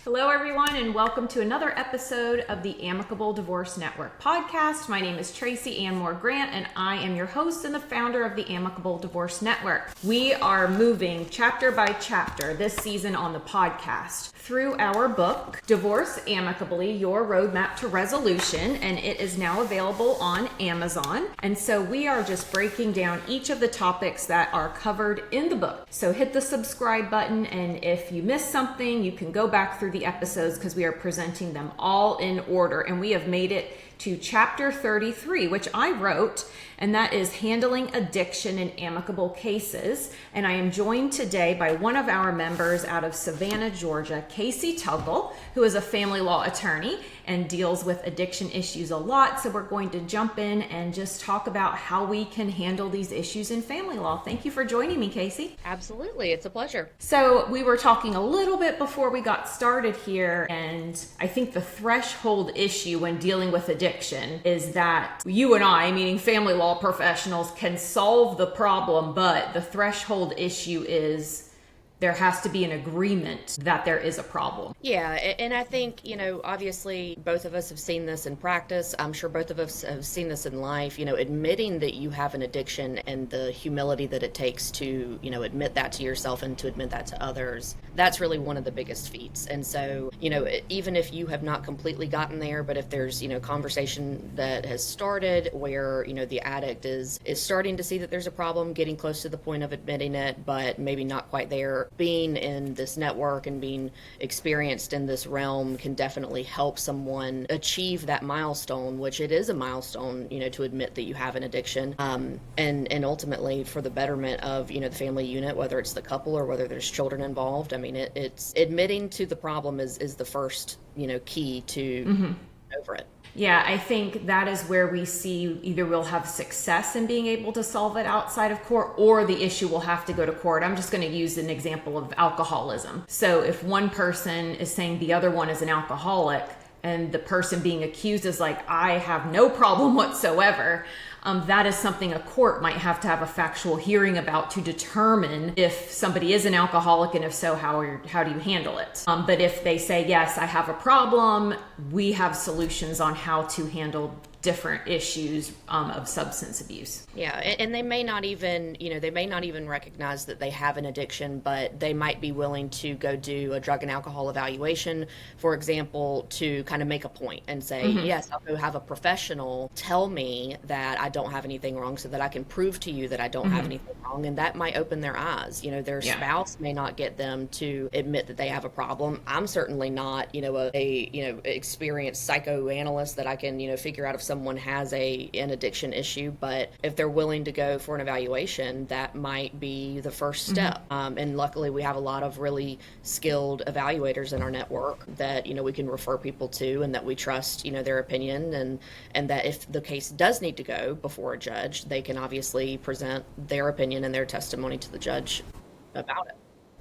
Hello, everyone, and welcome to another episode of the Amicable Divorce Network podcast. My name is Tracy Moore-Grant, and I am your host and the founder of the Amicable Divorce Network. We are moving chapter by chapter this season on the podcast through our book, Divorce Amicably, Your Roadmap to Resolution, and it is now available on Amazon. And so we are just breaking down each of the topics that are covered in the book. So hit the subscribe button, and if you missed something, you can go back through the episodes because we are presenting them all in order, and we have made it to chapter 33, which I wrote, and that is handling addiction in amicable cases. And I am joined today by one of our members out of Savannah, Georgia, Casey Tuggle, who is a family law attorney and deals with addiction issues a lot. So we're going to jump in and just talk about how we can handle these issues in family law. Thank you for joining me, Casey. Absolutely. It's a pleasure. So we were talking a little bit before we got started here, and I think the threshold issue when dealing with addiction is that you and I, meaning family law professionals, can solve the problem, but the threshold issue is there has to be an agreement that there is a problem. Yeah, and I think, obviously both of us have seen this in practice. I'm sure both of us have seen this in life, admitting that you have an addiction and the humility that it takes to, admit that to yourself and to admit that to others. That's really one of the biggest feats. And so, even if you have not completely gotten there, but if there's, conversation that has started where, the addict is starting to see that there's a problem, getting close to the point of admitting it, but maybe not quite there, being in this network and being experienced in this realm can definitely help someone achieve that milestone, which it is a milestone, to admit that you have an addiction, and ultimately for the betterment of, the family unit, whether it's the couple or whether there's children involved. I mean, it's admitting to the problem is the first, key to over it. Yeah, I think that is where we see either we'll have success in being able to solve it outside of court, or the issue will have to go to court. I'm just going to use an example of alcoholism. So if one person is saying the other one is an alcoholic, and the person being accused is like, I have no problem whatsoever, that is something a court might have to have a factual hearing about to determine if somebody is an alcoholic, and if so, how do you handle it? But if they say, yes, I have a problem, we have solutions on how to handle different issues of substance abuse. Yeah, and they may not even, recognize that they have an addiction, but they might be willing to go do a drug and alcohol evaluation, for example, to kind of make a point and say, yes, I'll go have a professional tell me that I don't have anything wrong so that I can prove to you that I don't have anything wrong. And that might open their eyes. Their spouse may not get them to admit that they have a problem. I'm certainly not, a experienced psychoanalyst that I can, figure out if someone has an addiction issue, but if they're willing to go for an evaluation, that might be the first step. And luckily we have a lot of really skilled evaluators in our network that, we can refer people to, and that we trust, their opinion, and that if the case does need to go before a judge, they can obviously present their opinion and their testimony to the judge about it.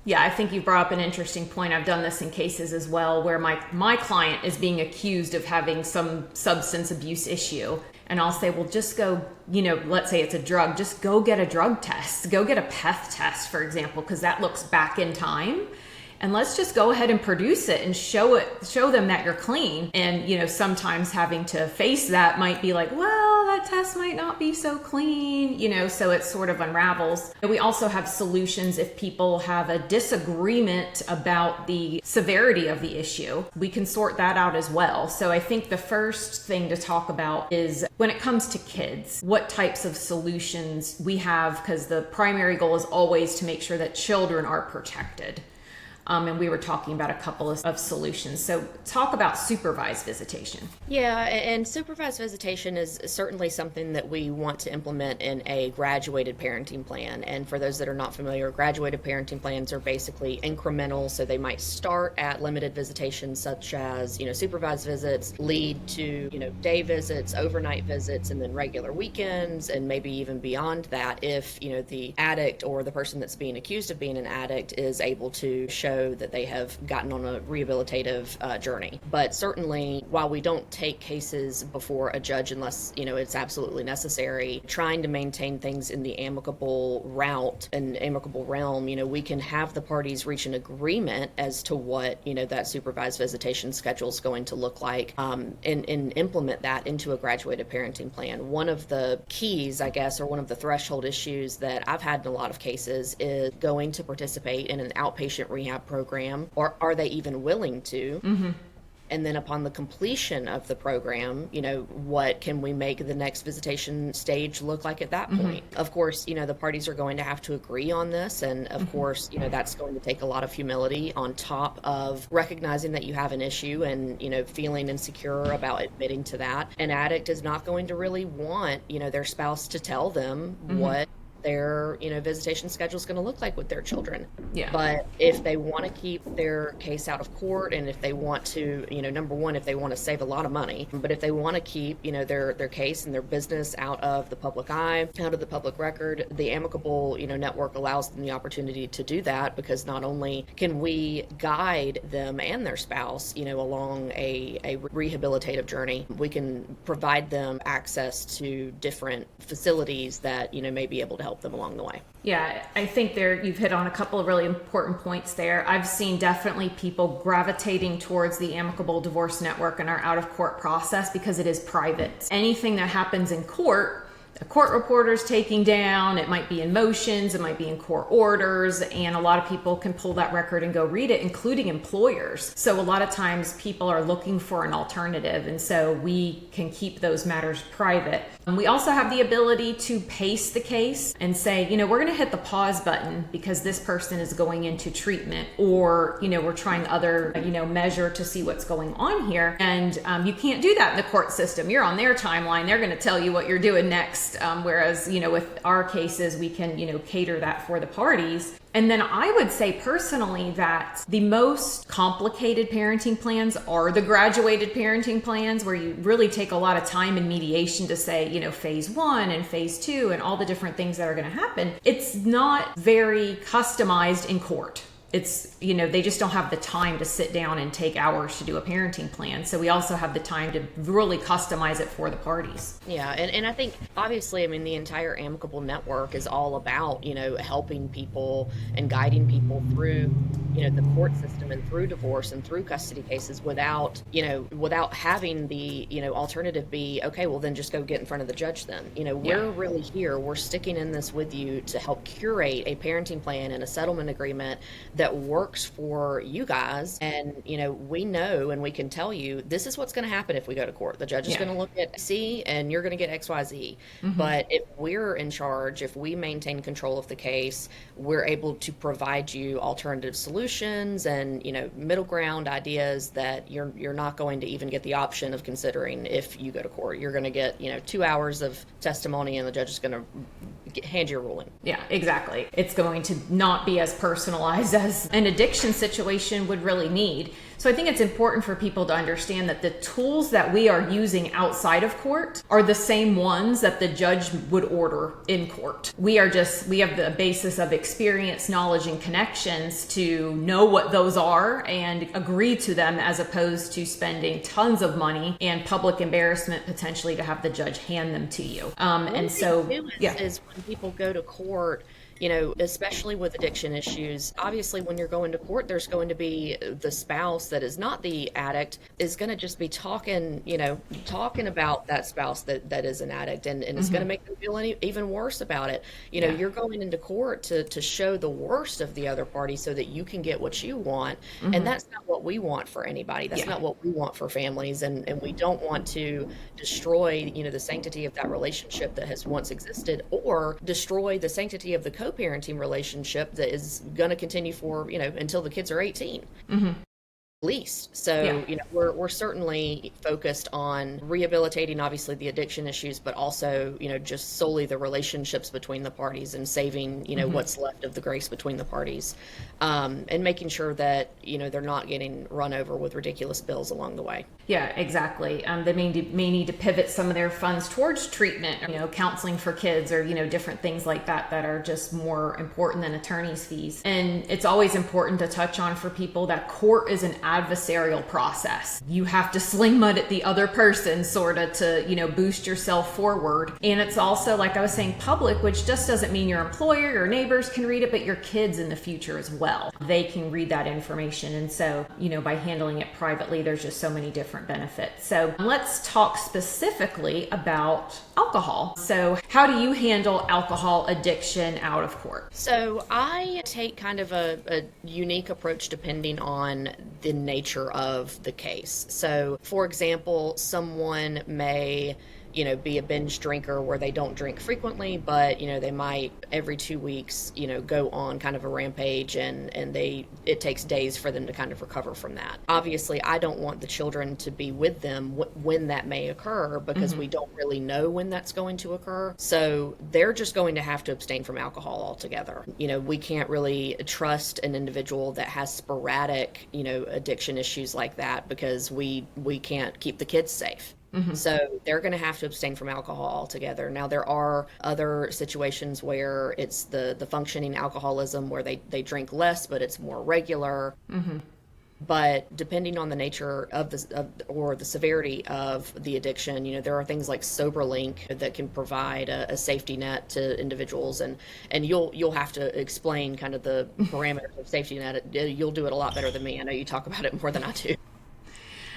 Yeah, I think you brought up an interesting point. I've done this in cases as well where my client is being accused of having some substance abuse issue. And I'll say, well, just go, let's say it's a drug, just go get a drug test. Go get a PEth test, for example, because that looks back in time. And let's just go ahead and produce it and show them that you're clean. And, sometimes having to face that might be like, well, that test might not be so clean, so it sort of unravels. We also have solutions if people have a disagreement about the severity of the issue. We can sort that out as well. So I think the first thing to talk about is when it comes to kids, what types of solutions we have, because the primary goal is always to make sure that children are protected. And we were talking about a couple of solutions. So talk about supervised visitation. Yeah, and supervised visitation is certainly something that we want to implement in a graduated parenting plan. And for those that are not familiar, graduated parenting plans are basically incremental. So they might start at limited visitation, such as, supervised visits, lead to, day visits, overnight visits, and then regular weekends, and maybe even beyond that if, the addict or the person that's being accused of being an addict is able to show know that they have gotten on a rehabilitative journey. But certainly, while we don't take cases before a judge unless, it's absolutely necessary, trying to maintain things in the amicable route and amicable realm, we can have the parties reach an agreement as to what, that supervised visitation schedule is going to look like, and implement that into a graduated parenting plan. One of the keys, I guess, or one of the threshold issues that I've had in a lot of cases is going to participate in an outpatient rehab program, or are they even willing to? Mm-hmm. And then upon the completion of the program, what can we make the next visitation stage look like at that point? Of course, the parties are going to have to agree on this. And of course, that's going to take a lot of humility on top of recognizing that you have an issue and, feeling insecure about admitting to that. An addict is not going to really want, their spouse to tell them what their visitation schedule is going to look like with their children. Yeah. But if they want to keep their case out of court, and if they want to, number one, if they want to save a lot of money, but if they want to keep their case and their business out of the public eye, out of the public record, the Amicable network allows them the opportunity to do that, because not only can we guide them and their spouse along a rehabilitative journey, we can provide them access to different facilities that may be able to help them along the way. Yeah, I think you've hit on a couple of really important points there. I've seen definitely people gravitating towards the Amicable Divorce Network and our out-of-court process because it is private. Anything that happens in court, a court reporter's taking down, it might be in motions, it might be in court orders, and a lot of people can pull that record and go read it, including employers. So a lot of times people are looking for an alternative, and so we can keep those matters private. And we also have the ability to pace the case and say, we're going to hit the pause button because this person is going into treatment, or, we're trying other, measure to see what's going on here. And you can't do that in the court system. You're on their timeline. They're going to tell you what you're doing next. Whereas, with our cases, we can, cater that for the parties. And then I would say personally that the most complicated parenting plans are the graduated parenting plans, where you really take a lot of time and mediation to say, phase 1 and phase 2 and all the different things that are going to happen. It's not very customized in court. It's, they just don't have the time to sit down and take hours to do a parenting plan. So we also have the time to really customize it for the parties. Yeah. And I think, obviously, the entire Amicable network is all about, helping people and guiding people through, the court system and through divorce and through custody cases without having the, alternative be, okay, well, then just go get in front of the judge then. We're really here. We're sticking in this with you to help curate a parenting plan and a settlement agreement that works for you guys. And, we know and we can tell you, this is what's going to happen if we go to court. The judge is going to look at C and you're going to get XYZ. But if we're in charge, if we maintain control of the case, we're able to provide you alternative solutions and, middle ground ideas that you're not going to even get the option of considering if you go to court. You're going to get, 2 hours of testimony and the judge is going to hand you a ruling. Yeah, exactly. It's going to not be as personalized as an addiction situation would really need. So I think it's important for people to understand that the tools that we are using outside of court are the same ones that the judge would order in court. We have the basis of experience, knowledge, and connections to know what those are and agree to them, as opposed to spending tons of money and public embarrassment potentially to have the judge hand them to you. Is when people go to court, especially with addiction issues, obviously when you're going to court, there's going to be the spouse that is not the addict is going to just be talking about that spouse that is an addict, and it's going to make them feel even worse about it. You're going into court to show the worst of the other party so that you can get what you want. And that's not what we want for anybody. That's not what we want for families. And we don't want to destroy, the sanctity of that relationship that has once existed, or destroy the sanctity of the co-parenting relationship that is going to continue for, until the kids are 18. least. So, we're certainly focused on rehabilitating, obviously, the addiction issues, but also, just solely the relationships between the parties and saving, what's left of the grace between the parties, and making sure that, they're not getting run over with ridiculous bills along the way. Yeah, exactly. They may need to pivot some of their funds towards treatment, counseling for kids, or, different things like that are just more important than attorney's fees. And it's always important to touch on for people that court is an adversarial process. You have to sling mud at the other person sort of to, boost yourself forward. And it's also, like I was saying, public, which just doesn't mean your employer, your neighbors can read it, but your kids in the future as well. They can read that information. And so, by handling it privately, there's just so many different benefits. So let's talk specifically about alcohol. So how do you handle alcohol addiction out of court? So I take kind of a unique approach depending on the nature of the case. So, for example, someone may be a binge drinker where they don't drink frequently, but, they might every 2 weeks, go on kind of a rampage, and it takes days for them to kind of recover from that. Obviously, I don't want the children to be with them when that may occur, because we don't really know when that's going to occur. So they're just going to have to abstain from alcohol altogether. We can't really trust an individual that has sporadic, addiction issues like that, because we can't keep the kids safe. So they're going to have to abstain from alcohol altogether. Now, there are other situations where it's the functioning alcoholism, where they drink less, but it's more regular. But depending on the nature of or the severity of the addiction, there are things like SoberLink that can provide a safety net to individuals, and you'll have to explain kind of the parameters of safety net. You'll do it a lot better than me. I know you talk about it more than I do.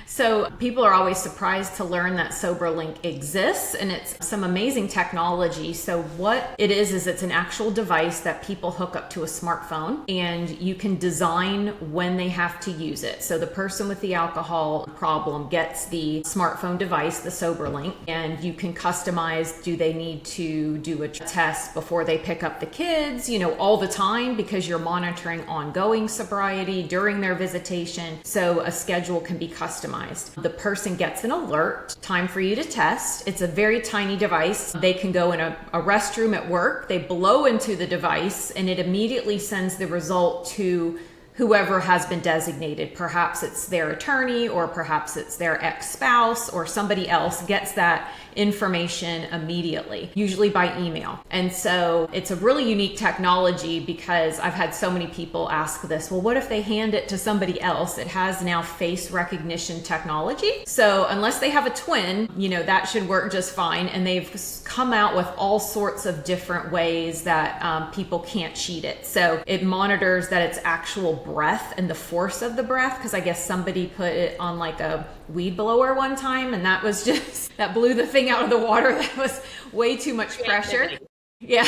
So people are always surprised to learn that SoberLink exists, and it's some amazing technology. So what it is it's an actual device that people hook up to a smartphone, and you can design when they have to use it. So the person with the alcohol problem gets the smartphone device, the SoberLink, and you can customize, do they need to do a test before they pick up the kids, all the time, because you're monitoring ongoing sobriety during their visitation. So a schedule can be customized. The person gets an alert, time for you to test. It's a very tiny device. They can go in a restroom at work, they blow into the device, and it immediately sends the result to whoever has been designated. Perhaps it's their attorney, or perhaps it's their ex-spouse, or somebody else gets that information immediately, usually by email. And so it's a really unique technology, because I've had so many people ask this, well, what if they hand it to somebody else? It has now face recognition technology. So unless they have a twin, that should work just fine. And they've come out with all sorts of different ways that people can't cheat it. So it monitors that it's actual breath and the force of the breath, because I guess somebody put it on like a weed blower one time, and that was just, that blew the thing out of the water. That was way too much pressure. Yeah.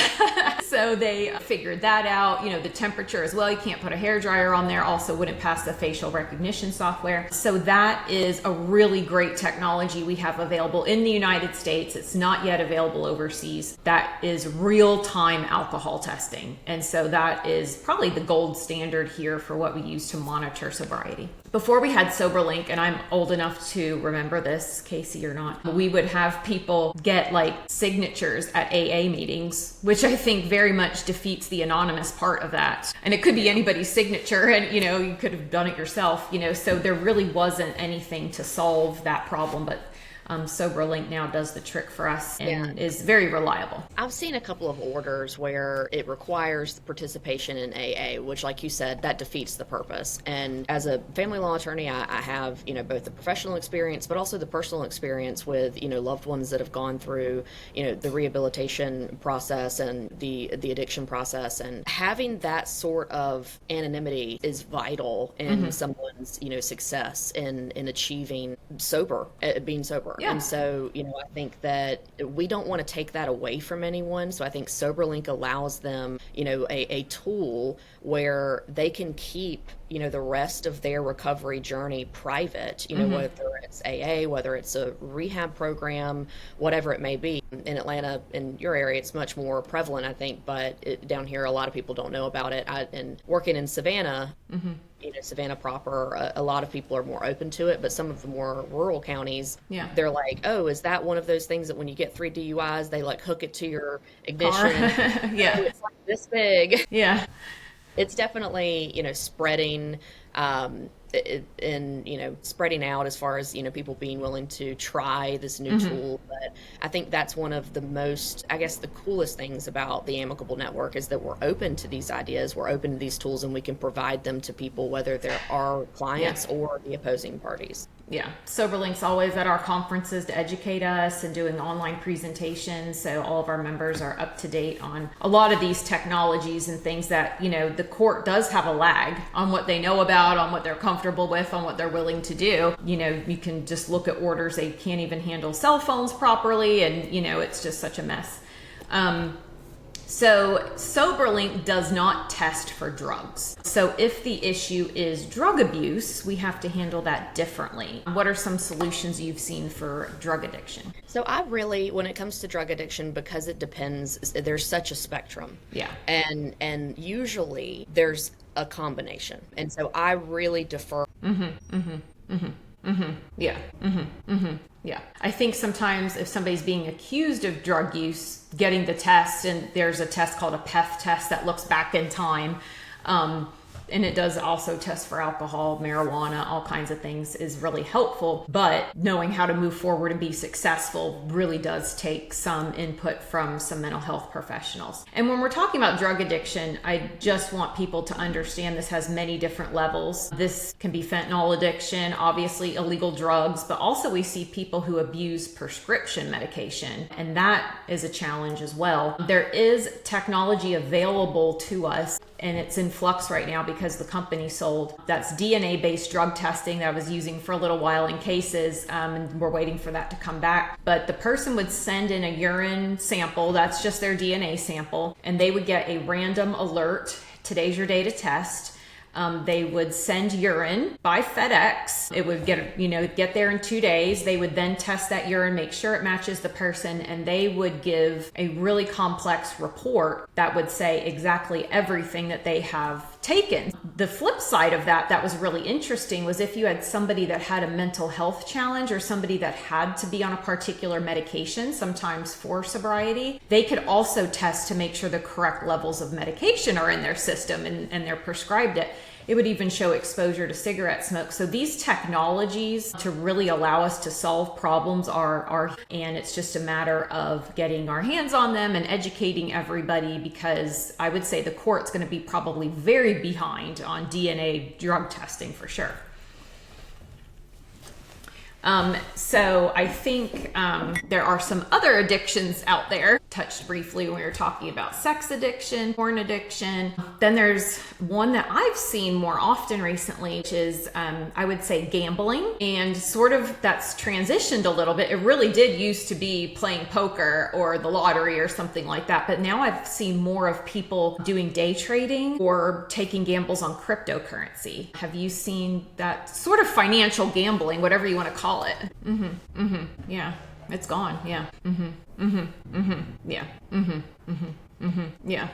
So they figured that out. The temperature as well. You can't put a hairdryer on there. Also wouldn't pass the facial recognition software. So that is a really great technology we have available in the United States. It's not yet available overseas. That is real-time alcohol testing. And so that is probably the gold standard here for what we use to monitor sobriety. Before we had SoberLink, and I'm old enough to remember this, Casey or not, we would have people get like signatures at AA meetings, which I think very much defeats the anonymous part of that. And it could be anybody's signature, and you could have done it yourself, so there really wasn't anything to solve that problem. But SoberLink now does the trick for us and is very reliable. I've seen a couple of orders where it requires participation in AA, which, like you said, that defeats the purpose. And as a family law attorney, I have, both the professional experience, but also the personal experience with, loved ones that have gone through, the rehabilitation process and the addiction process. And having that sort of anonymity is vital in someone's, success in achieving being sober. Yeah. And so, I think that we don't want to take that away from anyone. So I think SoberLink allows them, a tool where they can keep, the rest of their recovery journey private, whether it's it's AA, whether it's a rehab program, whatever it may be. In Atlanta, in your area, it's much more prevalent, I think, but down here, a lot of people don't know about it. And working in Savannah, Savannah proper, a lot of people are more open to it, but some of the more rural counties, they're like, oh, is that one of those things that when you get 3 DUIs, they like hook it to your ignition? Yeah. Oh, it's like this big. Yeah. It's definitely, spreading, and spreading out as far as people being willing to try this new tool. But I think that's one of the most, I guess, the coolest things about the Amicable Network is that we're open to these ideas, we're open to these tools, and we can provide them to people, whether they're our clients or the opposing parties. Yeah, SoberLink's always at our conferences to educate us and doing online presentations, so all of our members are up to date on a lot of these technologies and things that, the court does have a lag on what they know about, on what they're comfortable with, on what they're willing to do. You can just look at orders, they can't even handle cell phones properly, and, it's just such a mess. So SoberLink does not test for drugs. So if the issue is drug abuse, we have to handle that differently. What are some solutions you've seen for drug addiction? So I really, when it comes to drug addiction, because it depends, there's such a spectrum. Yeah. And usually there's a combination. And so I really defer. Yeah. Yeah. I think sometimes if somebody's being accused of drug use, getting the test, and there's a test called a PEth test that looks back in time, and it does also test for alcohol, marijuana, all kinds of things, is really helpful. But knowing how to move forward and be successful really does take some input from some mental health professionals. And when we're talking about drug addiction, I just want people to understand this has many different levels. This can be fentanyl addiction, obviously illegal drugs, but also we see people who abuse prescription medication, and that is a challenge as well. There is technology available to us, and it's in flux right now because the company sold. That's DNA-based drug testing that I was using for a little while in cases, and we're waiting for that to come back. But the person would send in a urine sample, that's just their DNA sample, and they would get a random alert, today's your day to test. They would send urine by FedEx. It would get there in 2 days. They would then test that urine, make sure it matches the person, and they would give a really complex report that would say exactly everything that they have taken. The flip side of that was really interesting, was if you had somebody that had a mental health challenge or somebody that had to be on a particular medication, sometimes for sobriety, they could also test to make sure the correct levels of medication are in their system and they're prescribed it. It would even show exposure to cigarette smoke. So these technologies to really allow us to solve problems are, and it's just a matter of getting our hands on them and educating everybody, because I would say the court's going to be probably very behind on DNA drug testing for sure. So I think there are some other addictions out there. Touched briefly when we were talking about sex addiction, porn addiction. Then there's one that I've seen more often recently, which is I would say gambling, and sort of that's transitioned a little bit. It really did used to be playing poker or the lottery or something like that, but now I've seen more of people doing day trading or taking gambles on cryptocurrency. Have you seen that sort of financial gambling, whatever you want to call it? Yeah, it's gone. Yeah. Yeah. Yeah.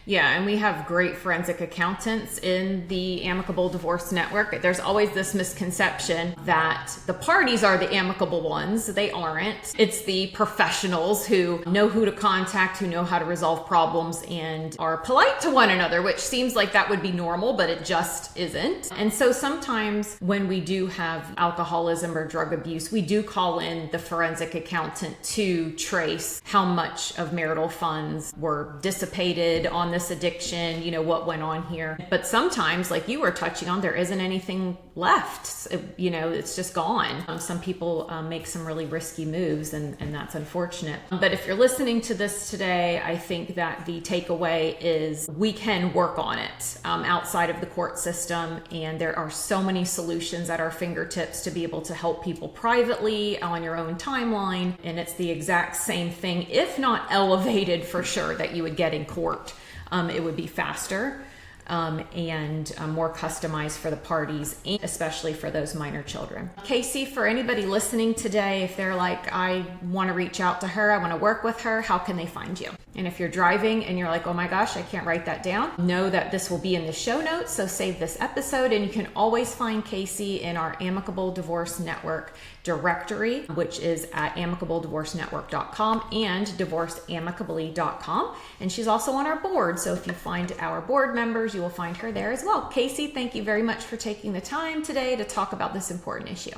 Yeah, and we have great forensic accountants in the Amicable Divorce Network. There's always this misconception that the parties are the amicable ones. They aren't. It's the professionals who know who to contact, who know how to resolve problems, and are polite to one another, which seems like that would be normal, but it just isn't. And so sometimes when we do have alcoholism or drug abuse, we do call in the forensic accountant to trace how much of marital funds were dissipated on this addiction, what went on here. But sometimes, like you were touching on, there isn't anything left. It's just gone. Some people make some really risky moves, and that's unfortunate. But if you're listening to this today, I think that the takeaway is we can work on it outside of the court system, and there are so many solutions at our fingertips to be able to help people privately on your own timeline, and it's the exact same thing, if not elevated for sure, that you would get in court. It would be faster. and more customized for the parties, and especially for those minor children. Casey, for anybody listening today, if they're like, I want to reach out to her, I want to work with her, how can they find you? And if you're driving and you're like, oh my gosh, I can't write that down, know that this will be in the show notes, so save this episode, and you can always find Casey in our Amicable Divorce Network directory, which is at amicableddivorcenetwork.com and divorceamicably.com. And she's also on our board, so if you find our board members, you will find her there as well. Casey, thank you very much for taking the time today to talk about this important issue.